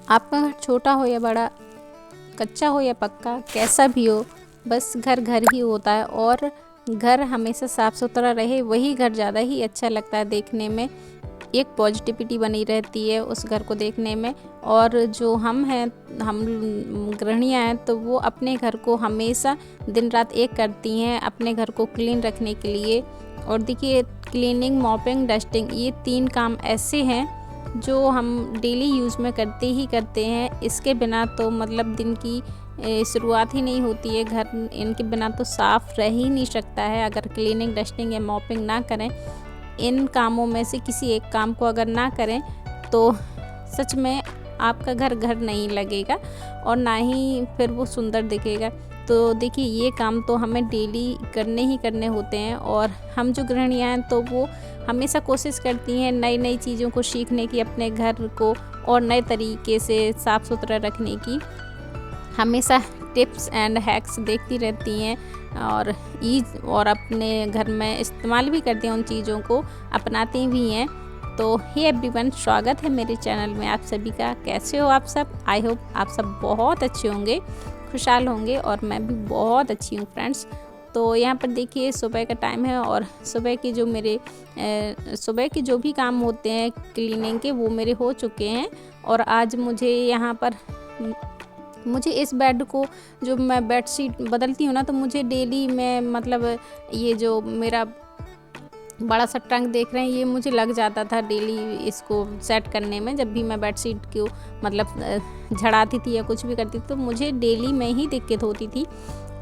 आपका घर छोटा हो या बड़ा, कच्चा हो या पक्का, कैसा भी हो, बस घर घर ही होता है। और घर हमेशा साफ़ सुथरा रहे, वही घर ज़्यादा ही अच्छा लगता है देखने में। एक पॉजिटिविटी बनी रहती है उस घर को देखने में। और जो हम गृहिणियाँ हैं, तो वो अपने घर को हमेशा दिन रात एक करती हैं अपने घर को क्लीन रखने के लिए। और देखिए, क्लीनिंग, मॉपिंग, डस्टिंग, ये 3 काम ऐसे हैं जो हम डेली यूज़ में करते हैं। इसके बिना तो मतलब दिन की शुरुआत ही नहीं होती है। घर इनके बिना तो साफ़ रह ही नहीं सकता है। अगर क्लीनिंग, डस्टिंग या मॉपिंग ना करें, इन कामों में से किसी एक काम को अगर ना करें, तो सच में आपका घर घर नहीं लगेगा और ना ही फिर वो सुंदर दिखेगा। तो देखिए, ये काम तो हमें डेली करने ही करने होते हैं। और हम जो गृहिणियाँ हैं, तो वो हमेशा कोशिश करती हैं नई नई चीज़ों को सीखने की, अपने घर को और नए तरीके से साफ़ सुथरा रखने की। हमेशा टिप्स एंड हैक्स देखती रहती हैं और अपने घर में इस्तेमाल भी करती हैं, उन चीज़ों को अपनाती भी हैं। तो हे एवरीवन, स्वागत है मेरे चैनल में आप सभी का। कैसे हो आप सब? आई होप आप सब बहुत अच्छे होंगे, खुशहाल होंगे, और मैं भी बहुत अच्छी हूँ फ्रेंड्स। तो यहाँ पर देखिए, सुबह का टाइम है और सुबह के जो भी काम होते हैं क्लीनिंग के, वो मेरे हो चुके हैं। और आज मुझे इस बेड को, जो मैं बेडशीट बदलती हूँ ना, तो मुझे डेली में मतलब ये जो मेरा बड़ा सा ट्रंक देख रहे हैं, ये मुझे लग जाता था डेली इसको सेट करने में। जब भी मैं बेडशीट को मतलब झड़ाती थी या कुछ भी करती थी, तो मुझे डेली में ही दिक्कत होती थी।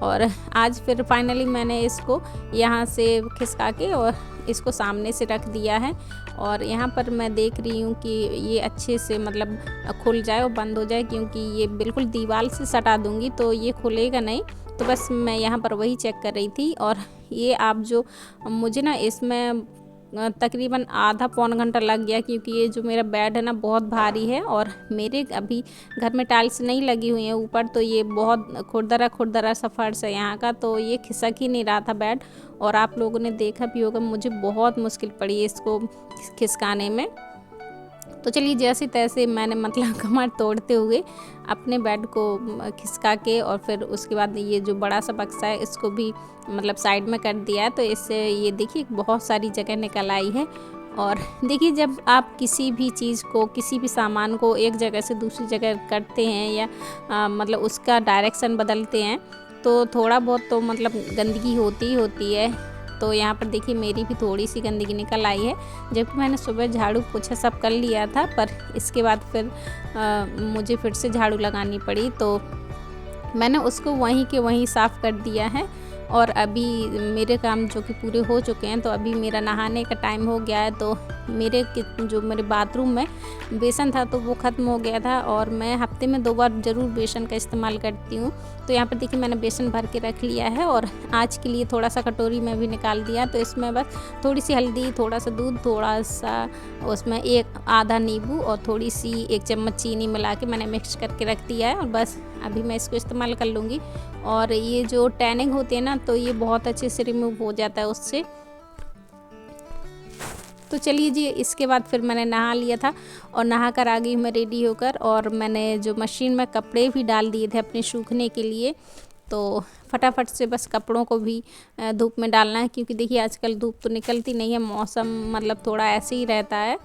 और आज फिर फाइनली मैंने इसको यहाँ से खिसका के और इसको सामने से रख दिया है। और यहाँ पर मैं देख रही हूँ कि ये अच्छे से मतलब खुल जाए और बंद हो जाए, क्योंकि ये बिल्कुल दीवार से सटा दूँगी तो ये खुलेगा नहीं। तो बस मैं यहाँ पर वही चेक कर रही थी। और ये मुझे ना इसमें तकरीबन आधा पौन घंटा लग गया, क्योंकि ये जो मेरा बेड है ना, बहुत भारी है। और मेरे अभी घर में टाइल्स नहीं लगी हुई हैं ऊपर, तो ये बहुत खुरदरा सा फर्श है यहाँ का, तो ये खिसक ही नहीं रहा था बेड। और आप लोगों ने देखा भी होगा, मुझे बहुत मुश्किल पड़ी है इसको खिसकाने में। तो चलिए, जैसे तैसे मैंने मतलब कमर तोड़ते हुए अपने बेड को खिसका के, और फिर उसके बाद ये जो बड़ा सा बक्सा है, इसको भी मतलब साइड में कर दिया है। तो इससे ये देखिए बहुत सारी जगह निकल आई है। और देखिए, जब आप किसी भी चीज़ को, किसी भी सामान को एक जगह से दूसरी जगह करते हैं या मतलब उसका डायरेक्शन बदलते हैं, तो थोड़ा बहुत तो मतलब गंदगी होती ही होती है। तो यहाँ पर देखिए, मेरी भी थोड़ी सी गंदगी निकल आई है, जबकि मैंने सुबह झाड़ू पोछा सब कर लिया था। पर इसके बाद फिर मुझे फिर से झाड़ू लगानी पड़ी, तो मैंने उसको वहीं के वहीं साफ़ कर दिया है। और अभी मेरे काम जो कि पूरे हो चुके हैं, तो अभी मेरा नहाने का टाइम हो गया है। तो जो मेरे बाथरूम में बेसन था, तो वो ख़त्म हो गया था। और मैं हफ्ते में 2 बार ज़रूर बेसन का इस्तेमाल करती हूँ। तो यहाँ पर देखिए, मैंने बेसन भर के रख लिया है। और आज के लिए थोड़ा सा कटोरी में भी निकाल दिया। तो इसमें बस थोड़ी सी हल्दी, थोड़ा सा दूध, थोड़ा सा उसमें आधा नींबू और थोड़ी सी 1 चम्मच चीनी मिला के मैंने मिक्स करके रख दिया है। और बस अभी मैं इसको इस्तेमाल कर लूँगी। और ये जो टैनिंग होती है ना, तो ये बहुत अच्छे से रिमूव हो जाता है उससे। तो चलिए जी, इसके बाद फिर मैंने नहा लिया था और नहा कर आ गई मैं रेडी होकर। और मैंने जो मशीन में कपड़े भी डाल दिए थे अपने सूखने के लिए, तो फटाफट से बस कपड़ों को भी धूप में डालना है, क्योंकि देखिए आजकल धूप तो निकलती नहीं है। मौसम मतलब थोड़ा ऐसे ही रहता है,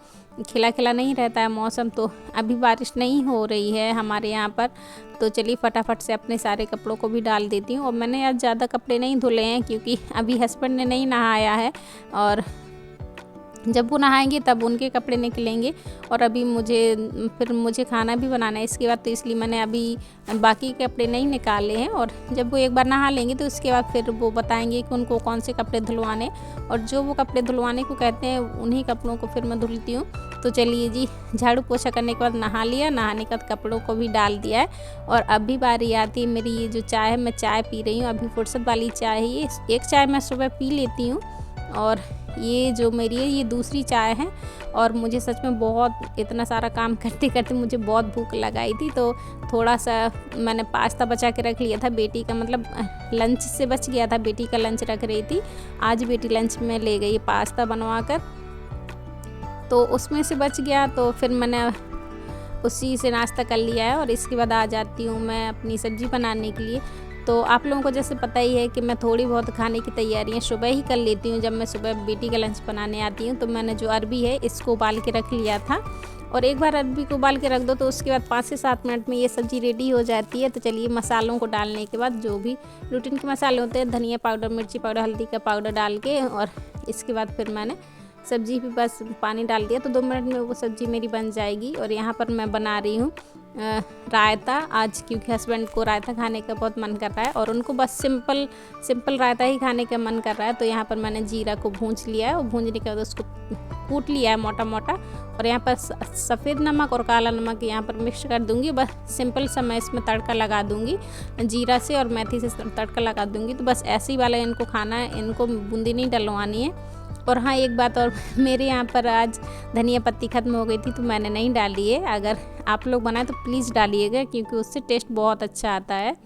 खिला खिला नहीं रहता है मौसम। तो अभी बारिश नहीं हो रही है हमारे यहाँ पर। तो चलिए, फटाफट से अपने सारे कपड़ों को भी डाल देती हूँ। और मैंने आज ज़्यादा कपड़े नहीं धुले हैं, क्योंकि अभी हस्बैंड ने नहीं नहाया है, और जब वो नहाएंगे तब उनके कपड़े निकलेंगे। और अभी मुझे खाना भी बनाना है इसके बाद, तो इसलिए मैंने अभी बाकी कपड़े नहीं निकाले हैं। और जब वो एक बार नहा लेंगे, तो उसके बाद फिर वो बताएंगे कि उनको कौन से कपड़े धुलवाने, और जो वो कपड़े धुलवाने को कहते हैं, उन्हीं कपड़ों को फिर मैं धुलती हूँ। तो चलिए जी, झाड़ू पोछा करने के बाद नहा लिया, नहाने के बाद कपड़ों को भी डाल दिया है। और अभी बारी आती है मेरी ये जो चाय है, मैं चाय पी रही हूँ। अभी फुर्सत वाली चाय है ये। एक चाय मैं सुबह पी लेती हूँ, और ये जो मेरी है, ये दूसरी चाय है। और मुझे सच में बहुत, इतना सारा काम करते करते मुझे बहुत भूख लगाई थी। तो थोड़ा सा मैंने पास्ता बचा के रख लिया था बेटी का, मतलब लंच से बच गया था, बेटी का लंच रख रही थी। आज बेटी लंच में ले गई पास्ता बनवा कर, तो उसमें से बच गया। तो फिर मैंने उसी से नाश्ता कर लिया है और इसके बाद आ जाती हूँ मैं अपनी सब्ज़ी बनाने के लिए। तो आप लोगों को जैसे पता ही है कि मैं थोड़ी बहुत खाने की तैयारियां सुबह ही कर लेती हूँ। जब मैं सुबह बेटी का लंच बनाने आती हूँ तो मैंने जो अरबी है इसको उबाल के रख लिया था, और एक बार अरबी को उबाल के रख दो तो उसके बाद 5 से 7 मिनट में ये सब्ज़ी रेडी हो जाती है। तो चलिए मसालों को डालने के बाद जो भी रूटीन के मसाले होते हैं, धनिया पाउडर, मिर्ची पाउडर, हल्दी का पाउडर डाल के, और इसके बाद फिर मैंने सब्ज़ी भी बस पानी डाल दिया तो 2 मिनट में वो सब्ज़ी मेरी बन जाएगी। और यहाँ पर मैं बना रही हूँ रायता आज, क्योंकि हस्बैंड को रायता खाने का बहुत मन कर रहा है और उनको बस सिंपल रायता ही खाने का मन कर रहा है। तो यहाँ पर मैंने जीरा को भूंज लिया है और भूंजने के बाद उसको कूट लिया है मोटा मोटा, और यहाँ पर सफ़ेद नमक और काला नमक यहाँ पर मिक्स कर दूँगी। बस सिंपल सा मैं इसमें तड़का लगा दूँगी, जीरा से और मेथी से तड़का लगा दूँगी। तो बस ऐसे ही वाला इनको खाना है, इनको बूंदी नहीं डलवानी है। और हाँ, एक बात और, मेरे यहाँ पर आज धनिया पत्ती ख़त्म हो गई थी तो मैंने नहीं डाली है। अगर आप लोग बनाए तो प्लीज़ डालिएगा, क्योंकि उससे टेस्ट बहुत अच्छा आता है।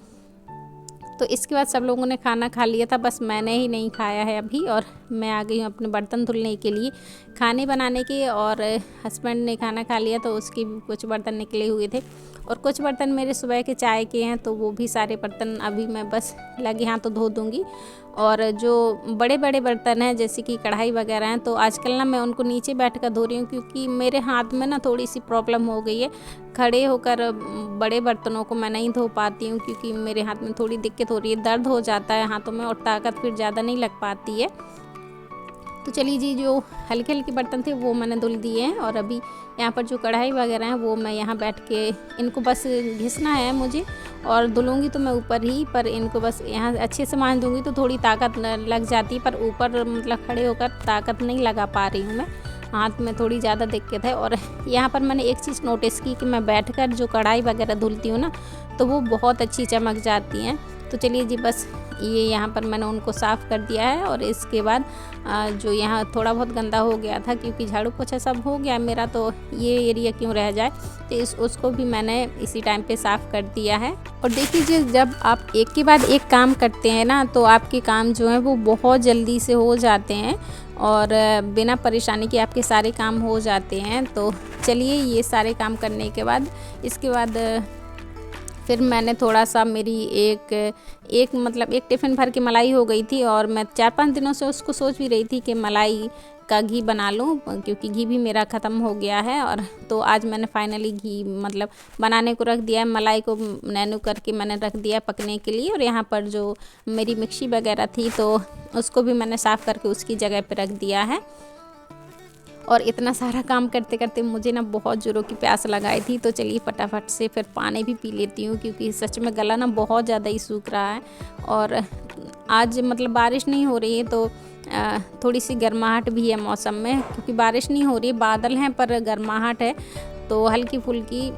तो इसके बाद सब लोगों ने खाना खा लिया था, बस मैंने ही नहीं खाया है अभी। और मैं आ गई हूँ अपने बर्तन धुलने के लिए, खाने बनाने के। और हस्बैंड ने खाना खा लिया तो उसके भी कुछ बर्तन निकले हुए थे, और कुछ बर्तन मेरे सुबह के चाय के हैं, तो वो भी सारे बर्तन अभी मैं बस लगे हाथ तो धो दूँगी। और जो बड़े बड़े बर्तन हैं जैसे कि कढ़ाई वगैरह हैं, तो आजकल ना मैं उनको नीचे बैठ कर धो रही हूँ, क्योंकि मेरे हाथ में ना थोड़ी सी प्रॉब्लम हो गई है। खड़े होकर बड़े बर्तनों को मैं नहीं धो पाती हूँ, क्योंकि मेरे हाथ में थोड़ी दिक्कत हो रही है, दर्द हो जाता है हाथों में और ताकत फिर ज़्यादा नहीं लग पाती है। तो चलिए जी, जो हल्के हल्के बर्तन थे वो मैंने धुल दिए हैं। और अभी यहाँ पर जो कढ़ाई वगैरह हैं वो मैं यहाँ बैठ के इनको बस घिसना है मुझे, और धुलूँगी तो मैं ऊपर ही, पर इनको बस यहाँ अच्छे से मांज दूँगी तो थोड़ी ताकत लग जाती है, पर ऊपर मतलब खड़े होकर ताकत नहीं लगा पा रही हूँ मैं, हाथ में थोड़ी ज़्यादा दिक्कत है। और यहाँ पर मैंने एक चीज़ नोटिस की कि मैं बैठकर जो कढ़ाई वगैरह धुलती हूँ ना, तो वो बहुत अच्छी चमक जाती हैं। तो चलिए जी, बस ये यहाँ पर मैंने उनको साफ़ कर दिया है। और इसके बाद जो यहाँ थोड़ा बहुत गंदा हो गया था, क्योंकि झाड़ू पोछा सब हो गया मेरा, तो ये एरिया क्यों रह जाए, तो उसको भी मैंने इसी टाइम पे साफ़ कर दिया है। और देखिए जी, जब आप एक के बाद एक काम करते हैं ना, तो आपके काम जो हैं वो बहुत जल्दी से हो जाते हैं और बिना परेशानी के आपके सारे काम हो जाते हैं। तो चलिए, ये सारे काम करने के बाद इसके बाद फिर मैंने थोड़ा सा मेरी एक टिफ़िन भर के मलाई हो गई थी, और मैं 4-5 दिनों से उसको सोच भी रही थी कि मलाई का घी बना लूँ, क्योंकि घी भी मेरा ख़त्म हो गया है। और तो आज मैंने फाइनली घी बनाने को रख दिया है। मलाई को नैनो करके मैंने रख दिया पकने के लिए। और यहाँ पर जो मेरी मिक्सी वगैरह थी तो उसको भी मैंने साफ़ करके उसकी जगह पर रख दिया है। और इतना सारा काम करते करते मुझे ना बहुत ज़ोरों की प्यास लगाई थी, तो चलिए फटाफट से फिर पानी भी पी लेती हूँ, क्योंकि सच में गला ना बहुत ज़्यादा ही सूख रहा है। और आज बारिश नहीं हो रही है, तो थोड़ी सी गर्माहट भी है मौसम में, क्योंकि बारिश नहीं हो रही है, बादल हैं पर गर्माहट है तो हल्की फुल्की,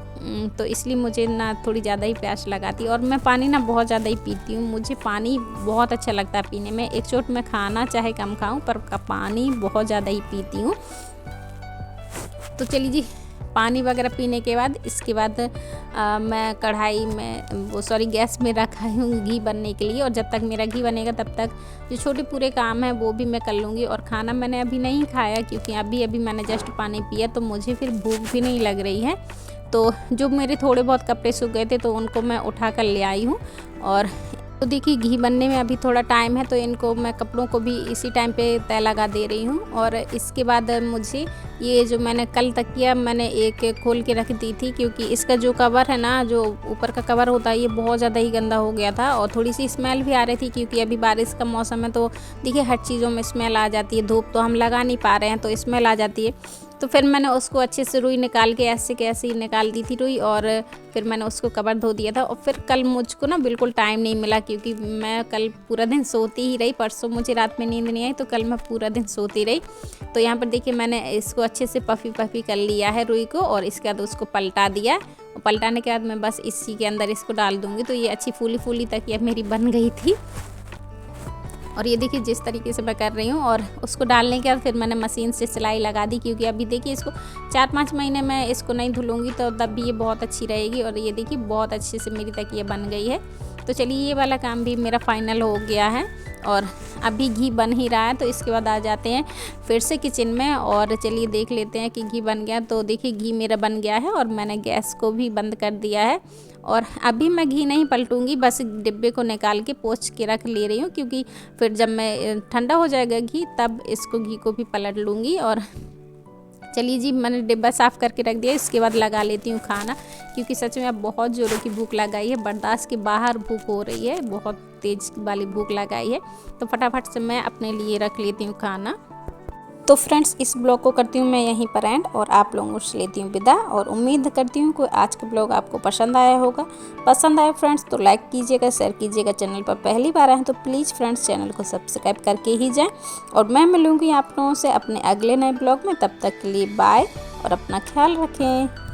तो इसलिए मुझे ना थोड़ी ज़्यादा ही प्यास लगाती है। और मैं पानी ना बहुत ज़्यादा ही पीती हूँ, मुझे पानी बहुत अच्छा लगता है पीने में। एक चोट मैं खाना चाहे कम खाऊँ, पर पानी बहुत ज़्यादा ही पीती हूँ। तो चलिए जी, पानी वगैरह पीने के बाद इसके बाद मैं कढ़ाई में गैस में रखा हूँ घी बनने के लिए। और जब तक मेरा घी बनेगा तब तक जो छोटे पूरे काम हैं वो भी मैं कर लूँगी। और खाना मैंने अभी नहीं खाया, क्योंकि अभी मैंने जस्ट पानी पिया, तो मुझे फिर भूख भी नहीं लग रही है। तो जो मेरे थोड़े बहुत कपड़े सूख गए थे तो उनको मैं उठा कर ले आई हूँ। और तो देखिए, घी बनने में अभी थोड़ा टाइम है, तो इनको मैं कपड़ों को भी इसी टाइम पे तय लगा दे रही हूँ। और इसके बाद मुझे ये जो मैंने कल तकिया मैंने एक खोल के रख दी थी, क्योंकि इसका जो कवर है ना, जो ऊपर का कवर होता है, ये बहुत ज़्यादा ही गंदा हो गया था और थोड़ी सी स्मेल भी आ रही थी, क्योंकि अभी बारिश का मौसम है तो देखिए हर चीज़ों में स्मेल आ जाती है। धूप तो हम लगा नहीं पा रहे हैं तो स्मेल आ जाती है। तो फिर मैंने उसको अच्छे से रुई निकाल के ऐसे कैसे ही निकाल दी थी रुई, और फिर मैंने उसको कवर धो दिया था। और फिर कल मुझको ना बिल्कुल टाइम नहीं मिला, क्योंकि मैं कल पूरा दिन सोती ही रही। परसों मुझे रात में नींद नहीं आई, तो कल मैं पूरा दिन सोती रही। तो यहाँ पर देखिए, मैंने इसको अच्छे से पफी कर लिया है रुई को, और इसके बाद उसको पलटा दिया। और पलटाने के बाद मैं बस इसी के अंदर इसको डाल दूँगी। तो ये अच्छी फूली तकिया मेरी बन गई थी। और ये देखिए जिस तरीके से मैं कर रही हूँ। और उसको डालने के बाद फिर मैंने मशीन से सिलाई लगा दी, क्योंकि अभी देखिए इसको 4-5 महीने मैं इसको नहीं धुलूँगी तो तब भी ये बहुत अच्छी रहेगी। और ये देखिए बहुत अच्छे से मेरी तकिया बन गई है। तो चलिए, ये वाला काम भी मेरा फाइनल हो गया है। और अभी घी बन ही रहा है। तो इसके बाद आ जाते हैं फिर से किचन में और चलिए देख लेते हैं कि घी बन गया। तो देखिए घी मेरा बन गया है और मैंने गैस को भी बंद कर दिया है। और अभी मैं घी नहीं पलटूंगी, बस डिब्बे को निकाल के पोंछ के रख ले रही हूँ, क्योंकि फिर जब मैं ठंडा हो जाएगा घी तब इसको घी को भी पलट लूँगी। और चलिए जी, मैंने डिब्बा साफ़ करके रख दिया। इसके बाद लगा लेती हूँ खाना, क्योंकि सच में अब बहुत ज़ोरों की भूख लगाई है, बर्दाश्त के बाहर भूख हो रही है, बहुत तेज़ वाली भूख लगाई है। तो फटाफट से मैं अपने लिए रख लेती हूँ खाना। तो फ्रेंड्स, इस ब्लॉग को करती हूँ मैं यहीं पर एंड और आप लोगों से लेती हूँ विदा। और उम्मीद करती हूँ कि आज का ब्लॉग आपको पसंद आया होगा। पसंद आया फ्रेंड्स तो लाइक कीजिएगा, शेयर कीजिएगा। चैनल पर पहली बार आए हैं तो प्लीज़ फ्रेंड्स चैनल को सब्सक्राइब करके ही जाएं। और मैं मिलूँगी आप लोगों से अपने अगले नए ब्लॉग में। तब तक के लिए बाय और अपना ख्याल रखें।